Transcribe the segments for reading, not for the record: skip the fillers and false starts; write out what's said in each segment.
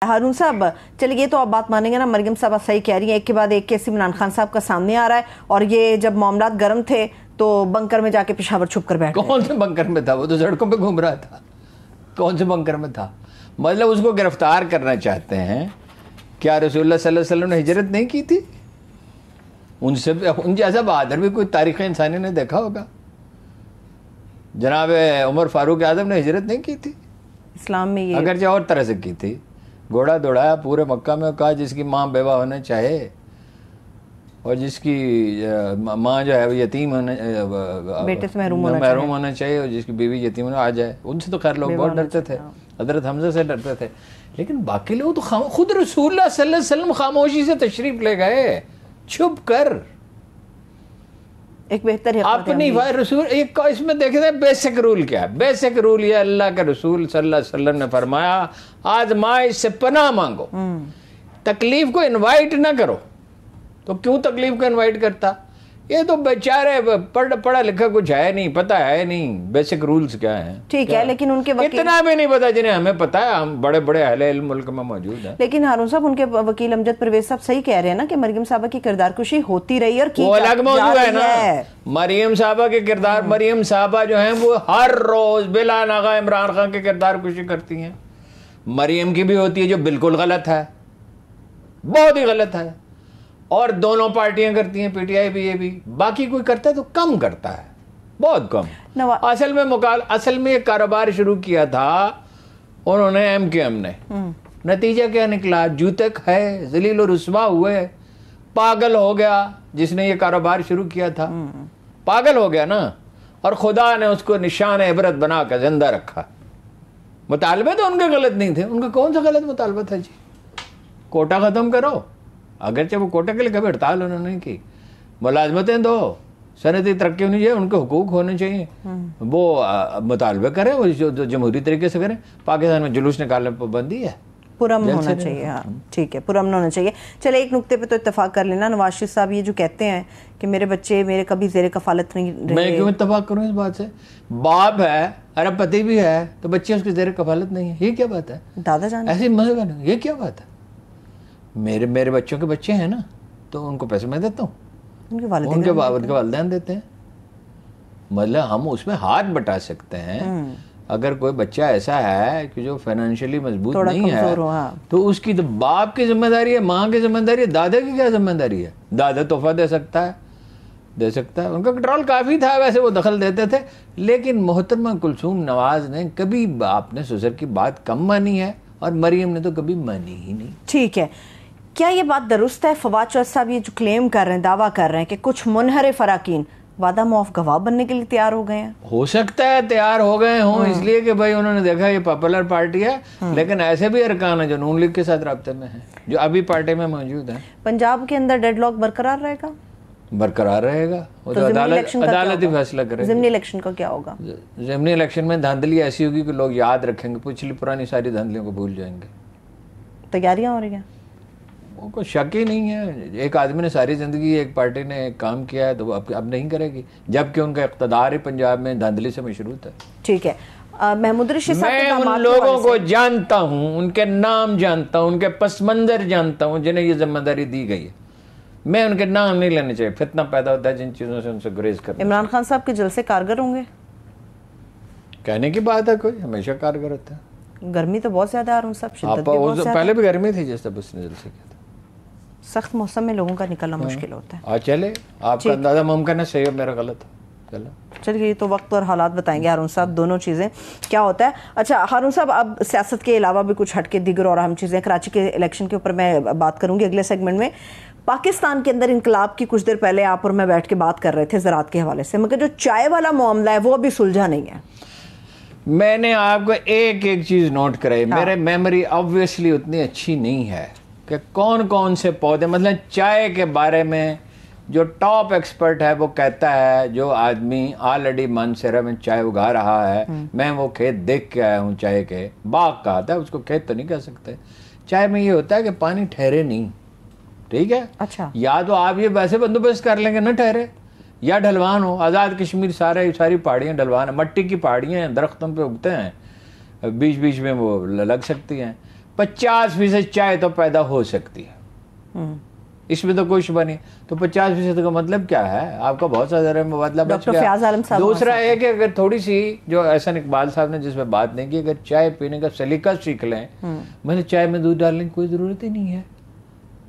हारून साहब, चलिए ये तो आप बात मानेंगे ना, मरियम साहब सही कह रही हैं, एक के बाद एक केस इमरान खान साहब का सामने आ रहा है। और ये जब मामलात गर्म थे तो बंकर में जाके पेशावर छुप कर बैठ गए। कौन से बंकर में था? वो तो सड़कों पे घूम रहा था। कौन से बंकर में था? मतलब उसको गिरफ्तार करना चाहते हैं। क्या रसूलुल्लाह सल्लल्लाहु अलैहि वसल्लम ने हिजरत नहीं की थी? उनसे उन जैसा बहादुर भी कोई तारीख़ इंसानी ने देखा होगा? जनाब उमर फारूक आजम ने हिजरत नहीं की थी इस्लाम में? ये अगरचे और तरह से की थी। घोड़ा दौड़ाया पूरे मक्का में, कहा जिसकी माँ बेवा होना चाहे और जिसकी माँ जो है वो यतीम होने, बेटे से महरूम होना चाहिए, और जिसकी बीवी यतीम होने आ जाए। उनसे तो खैर लोग बहुत डरते थे, हजरत हमजा से डरते थे। लेकिन बाकी लोग तो खुद रसूलुल्लाह सल्लल्लाहु अलैहि वसल्लम खामोशी से तशरीफ ले गए, छुप कर। एक बेहतर अपनी रसूल एक इसमें देखे थे बेसिक रूल क्या है? बेसिक रूल ये अल्लाह के रसूल सल्लल्लाहु अलैहि वसल्लम ने फरमाया, आजमाइश से पनाह मांगो, तकलीफ को इनवाइट ना करो। तो क्यों तकलीफ को इनवाइट करता? ये तो बेचारे पढ़ा लिखा कुछ है नहीं, पता है नहीं बेसिक रूल्स क्या हैं। ठीक है, लेकिन उनके वकील इतना भी नहीं पता जिन्हें हमें पता है। हम बड़े बड़े अहले इल्म मुल्क में मौजूद हैं। लेकिन हारून साहब, उनके वकील अमजद परवेज साहब सही कह रहे हैं ना कि मरियम साहबा की किरदार कुशी होती रही और वो अलग मौजूद है ना। मरियम साहबा के किरदार, मरियम साहबा जो है वो हर रोज बिला नागा इमरान खान के किरदार कुशी करती हैं। मरियम की भी होती है जो बिल्कुल गलत है, बहुत ही गलत है, और दोनों पार्टियां करती हैं, पीटीआई भी, ये भी। बाकी कोई करता है तो कम करता है, बहुत कम। असल में ये कारोबार शुरू किया था उन्होंने, एमकेएम ने। नतीजा क्या निकला? जूते खाए, जलील और रुस्वा हुए, पागल हो गया जिसने ये कारोबार शुरू किया था। पागल हो गया ना, और खुदा ने उसको निशान इबरत बना कर जिंदा रखा। मुतालबे तो उनके गलत नहीं थे। उनका कौन सा गलत मुतालबा था जी? कोटा खत्म करो। अगरचे वो कोटे के लिए कभी हड़ताल उन्होंने नहीं की। मुलाजमतें दो, सनती तरक्की होनी चाहिए, उनके हुकूक होने चाहिए, वो मुतालबे करें, वो जो जमहूरी तरीके से करें। पाकिस्तान में जुलूस निकालने पर पाबंदी है, पुरअमन होना चाहिए। हाँ ठीक है, पुरअमन होना चाहिए। चले एक नुक्ते पे तो इत्तेफाक कर लेना, नवाज शरीफ साहब ये जो कहते हैं कि मेरे बच्चे मेरे कभी जेर कफालत नहीं रहे। मैं क्यों इत्तेफाक करूँ इस बात से? बाप है, अरे पति भी है, तो बच्चे उसकी जेर कफालत नहीं है, ये क्या बात है? दादा जान ऐसी मजे, ये क्या बात है? मेरे बच्चों के बच्चे हैं ना, तो उनको पैसे मैं देता हूँ, उनके वालिदैन देते हैं। मतलब हम उसमें हाथ बटा सकते हैं। अगर कोई बच्चा ऐसा है कि जो फाइनेंशियली मजबूत नहीं है, तो उसकी तो बाप की जिम्मेदारी है, माँ की जिम्मेदारी है, दादा की क्या जिम्मेदारी है? दादा तोहफा दे सकता है, उनका कंट्रोल काफी था, वैसे वो दखल देते थे। लेकिन मोहतरमा कुलसूम नवाज ने कभी अपने ससुर की बात कम मानी है, और मरियम ने तो कभी मानी ही नहीं। ठीक है, क्या ये बात दुरुस्त है? फवाद चौधरी साहब ये जो क्लेम कर रहे हैं, दावा कर रहे हैं कि कुछ मुनहरे फराकीन वादा मुआफ गवाह बनने के लिए तैयार हो गए हैं? हो सकता है तैयार हो गए हों, इसलिए कि भाई उन्होंने देखा ये पॉपुलर पार्टी है। लेकिन ऐसे भी अरकान है जो नून लीग के साथ राब्ते में है, जो अभी पार्टी में मौजूद है। पंजाब के अंदर डेडलॉक बरकरार रहेगा? बरकरार रहेगा, वो तो अदालत ही फैसला करेगी। ज़िमनी इलेक्शन का क्या होगा? ज़िमनी इलेक्शन में धांधली ऐसी होगी कि लोग याद रखेंगे, पिछली पुरानी सारी धांधलियों को भूल जाएंगे। तैयारियां हो रही हैं, वो कोई शक ही नहीं है। एक आदमी ने सारी जिंदगी एक पार्टी ने एक काम किया है, तो अब नहीं करेगी, जबकि उनका इक़्तिदार ही पंजाब में धांधली से मशरूत है। ठीक है, महमूद रशीद साहब, मैं उन लोगों को जानता हूँ, उनके नाम जानता हूँ, उनके पस मंजर जानता हूँ जिन्हें ये जिम्मेदारी दी गई है। मैं उनके नाम नहीं लेने चाहिए, फितना पैदा होता है जिन चीजों से उनसे गुरेज करना। इमरान खान साहब के जलसे कारगर होंगे? कहने की बात है, कोई हमेशा कारगर होता है। गर्मी तो बहुत ज्यादा है पहले भी गर्मी थी जिस तब उसने जलसे किया था। सख्त मौसम में लोगों का निकलना मुश्किल होता है। आज चले, आपका अंदाजा मुमकिन है सही है, मेरा गलत है। चलो चलिए, तो वक्त और हालात बताएंगे हारून साहब, दोनों चीज़ें क्या होता है। अच्छा हारून साहब, अब सियासत के अलावा भी कुछ हटके दीगर और अहम चीज़ें, कराची के इलेक्शन के ऊपर मैं बात करूंगी अगले सेगमेंट में। पाकिस्तान के अंदर इनकलाब की कुछ देर पहले आप और मैं बैठ के बात कर रहे थे ज़राअत के हवाले से, मगर जो चाय वाला मामला है वो अभी सुलझा नहीं है। मैंने आपको एक एक चीज़ नोट कराई। मेरे मेमोरी ऑब्वियसली उतनी अच्छी नहीं है कि कौन कौन से पौधे, मतलब चाय के बारे में जो टॉप एक्सपर्ट है वो कहता है, जो आदमी ऑलरेडी मानसरा में चाय उगा रहा है, मैं वो खेत देख के आया हूँ, चाय के बाग का आता है, उसको खेत तो नहीं कह सकते। चाय में ये होता है कि पानी ठहरे नहीं, ठीक है? अच्छा, या तो आप ये वैसे बंदोबस्त कर लेंगे ना ठहरे, या ढलवान हो। आज़ाद कश्मीर सारी पहाड़ियाँ ढलवान है, मट्टी की पहाड़ियाँ हैं, दरख्तों पे उगते हैं, बीच बीच में वो लग सकती हैं। 50% चाय तो पैदा हो सकती है, इसमें तो कोई शुबा नहीं। तो 50% का मतलब क्या है, आपका बहुत सारा मतलब बच गया। दूसरा है कि अगर थोड़ी सी, जो एहसन इकबाल साहब ने जिसमें बात नहीं की, अगर चाय पीने का सलीका सीख लें, मतलब चाय में दूध डालने की कोई ज़रूरत ही नहीं है।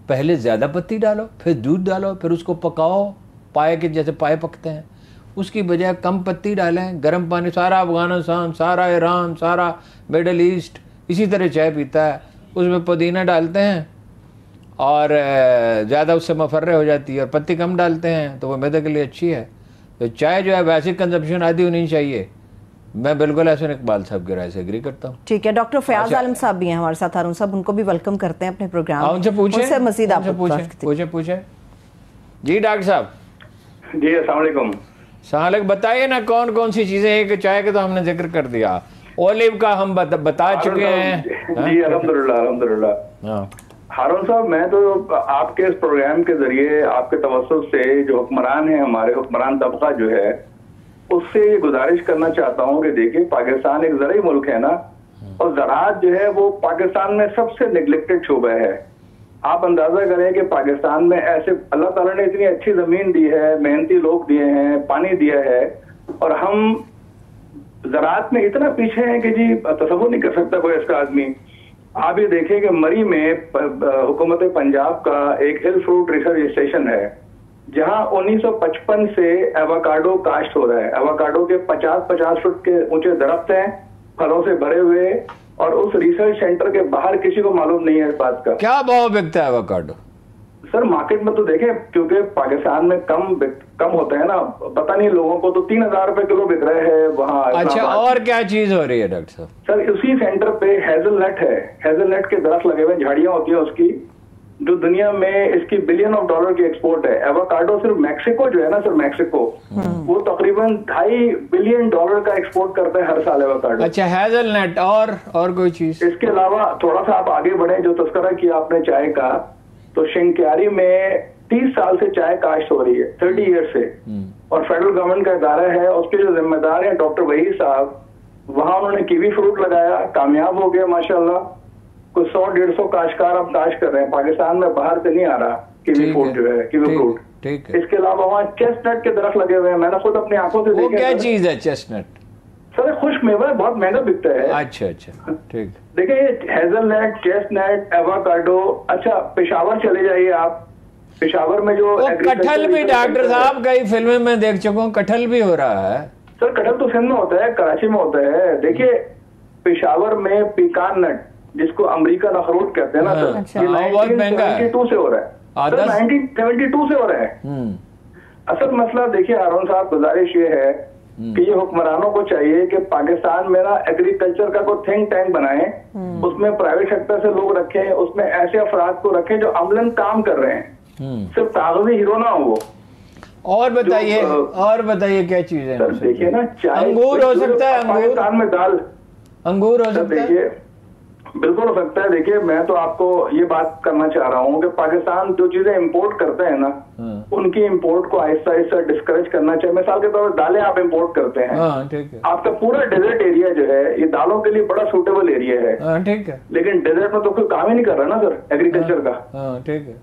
पहले ज़्यादा पत्ती डालो, फिर दूध डालो, फिर उसको पकाओ, पाए के जैसे पाए पकते हैं, उसकी बजाय कम पत्ती डालें, गर्म पानी। सारा अफगानिस्तान, सारा ईरान, सारा मिडल ईस्ट इसी तरह चाय पीता है, उसमें पुदीना डालते हैं और ज़्यादा उससे मफर्रे हो जाती है, और पत्ती कम डालते हैं तो वो मैदे के लिए अच्छी है। तो चाय जो है बेसिक कंजप्शन आदि होनी चाहिए। मैं बिल्कुल एहसन इकबाल साहब की राय से एग्री करता हूँ। ठीक है, डॉक्टर फयाज आलम साहब भी हैं हमारे साथ, हारून साहब, उनको भी वेलकम करते हैं अपने प्रोग्राम में। उनसे पूछे मजीद, आप पूछे। जी डॉक्टर साहब। जी अस्सलाम वालेकुम। सलाम, बताइए ना कौन कौन सी चीजें, एक चाय का तो हमने जिक्र कर दिया, ओलिव का हम बता चुके हैं। जी अल्हम्दुलिल्लाह अल्हम्दुलिल्लाह। हारून साहब, मैं तो आपके इस प्रोग्राम के जरिए, आपके तवज्जुह से, जो हुक्मरान है, हमारे हुक्मरान तबका जो है, उससे ये गुजारिश करना चाहता हूँ कि देखिए, पाकिस्तान एक ज़राई मुल्क है ना, और ज़राअत जो है वो पाकिस्तान में सबसे नेग्लेक्टेड शोबा है। आप अंदाजा करें कि पाकिस्तान में ऐसे अल्लाह ताला ने इतनी अच्छी जमीन दी है, मेहनती लोग दिए हैं, पानी दिया है, और हम ज़राअत में इतना पीछे हैं कि जी तसव्वुर नहीं कर सकता कोई इसका आदमी। आप ये देखें कि मरी में हुकूमत पंजाब का एक हिल फ्रूट रिसर्च स्टेशन है, जहां 1955 से एवोकाडो काश्त हो रहा है। एवोकाडो के 50-50 फुट के ऊंचे दरख्त हैं, फलों से भरे हुए, और उस रिसर्च सेंटर के बाहर किसी को मालूम नहीं है इस बात का। क्या भाव बिकता है एवोकाडो? सर मार्केट में तो देखें, क्योंकि पाकिस्तान में कम होता है ना, पता नहीं लोगों को, तो 3000 रुपए किलो बिक रहा है वहाँ। अच्छा, और क्या चीज हो रही है डॉक्टर साहब? सर उसी सेंटर पे हेजलनट है, हेजलनट के दरख्त लगे हुए, झाड़ियां होती हैं उसकी, जो दुनिया में इसकी $बिलियन की एक्सपोर्ट है। एवोकाडो सिर्फ मैक्सिको जो है ना सर, मैक्सिको, वो तकरीबन $2.5 बिलियन का एक्सपोर्ट करता है हर साल एवोकाडो। अच्छा, हेजलनट, और कोई चीज? इसके अलावा थोड़ा सा आप आगे बढ़े, जो तस्करा किया आपने चाय का, तो शिंक्यारी में 30 साल से चाय काश्त हो रही है, 30 ईयर से, और फेडरल गवर्नमेंट का इदारा है, उसके जो जिम्मेदार हैं डॉक्टर वहीद साहब, वहां उन्होंने कीवी फ्रूट लगाया, कामयाब हो गया माशाल्लाह। कुछ 100-150 काश्तकार अब काश्त कर रहे हैं। पाकिस्तान में बाहर से नहीं आ रहा कीवी फ्रूट जो है, कीवी फ्रूट। इसके अलावा वहाँ चेस्टनट के दरख्त लगे हुए हैं, मैंने खुद अपनी आंखों से देखा। क्या चीज है चेस्टनट? सर खुश्क मेवा है, बहुत महंगा बिकता है। अच्छा, ठीक। देखिए ये हेजलनट, चेस्टनट, एवोकाडो। अच्छा, पेशावर चले जाइए आप, पेशावर में जो कटहल भी, डॉक्टर साहब कई फिल्में में देख चुका हूँ, कटहल भी हो रहा है। सर कटहल तो सिंध में होता है, कराची में होता है। देखिए पेशावर में पीकान नट, जिसको अमेरिकन अखरोट कहते हैं ना सर, ये 1972 से हो रहा है। सर 1972 से हो रहा है। असल मसला देखिए हारून साहब, गुजारिश ये है कि ये हुक्मरानों को चाहिए कि पाकिस्तान में ना एग्रीकल्चर का कोई थिंक टैंक बनाए, उसमें प्राइवेट सेक्टर से लोग रखें, उसमें ऐसे अफराद को रखें जो अमलन काम कर रहे हैं, सिर्फ कागजी हीरो ना हो वो। और बताइए क्या चीज है? देखिए ना, अंगूर हो सकता है, पाकिस्तान में दाल, अंगूर हो सकता है। देखिए बिल्कुल हो सकता है। देखिए मैं तो आपको ये बात करना चाह रहा हूँ कि पाकिस्तान जो चीजें इंपोर्ट करते हैं ना, उनकी इंपोर्ट को आहिस्ता आहिस्ता डिस्करेज करना चाहिए। मिसाल के तौर पर दालें आप इंपोर्ट करते हैं, आपका पूरा डेजर्ट एरिया जो है ये दालों के लिए बड़ा सूटेबल एरिया है, ठीक है, लेकिन डेजर्ट में तो कोई काम ही नहीं कर रहा ना सर एग्रीकल्चर का। ठीक है,